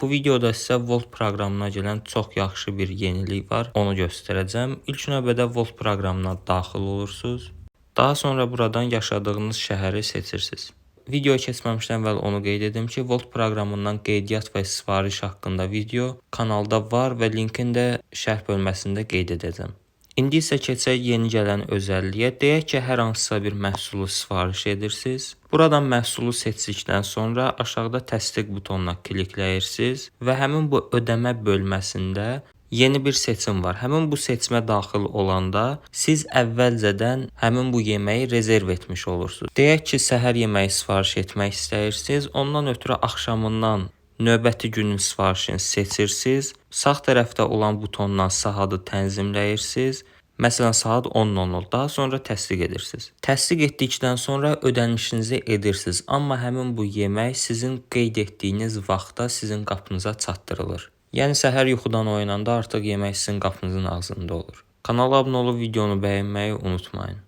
Bu videoda sizə Volt proqramına gələn çox yaxşı bir yenilik var, onu göstərəcəm. İlk növbədə Volt proqramına daxil olursunuz. Daha sonra buradan yaşadığınız şəhəri seçirsiniz. Videoya keçməmişdən əvvəl onu qeyd edim ki, Volt proqramından qeydiyyat və sifariş haqqında video kanalda var və linkini də şərh bölməsində qeyd edəcəm. İndi isə keçək yeni gələn özəlliyə. Deyək ki, hər hansısa bir məhsulu sifariş edirsiniz. Buradan məhsulu seçdikdən sonra aşağıda təsdiq butonuna klikləyirsiniz və həmin bu ödəmə bölməsində yeni bir seçim var. Həmin bu seçimə daxil olanda siz əvvəlcədən həmin bu yeməyi rezerv etmiş olursunuz. Deyək ki, səhər yeməyi sifariş etmək istəyirsiniz. Ondan ötürü axşamından növbəti günün sifarişini seçirsiniz. Sağ tərəfdə olan butondan saatı tənzimləyirsiniz. Məsələn, saat 10:00. Daha sonra təsdiq edirsiniz. Təsdiq etdikdən sonra ödənişinizi edirsiniz. Amma həmin bu yemək sizin qeyd etdiyiniz vaxtda sizin qapınıza çatdırılır. Yəni səhər yuxudan oyananda artıq yemək sizin qapınızın ağzında olur. Kanala abunə olub videonu bəyənməyi unutmayın.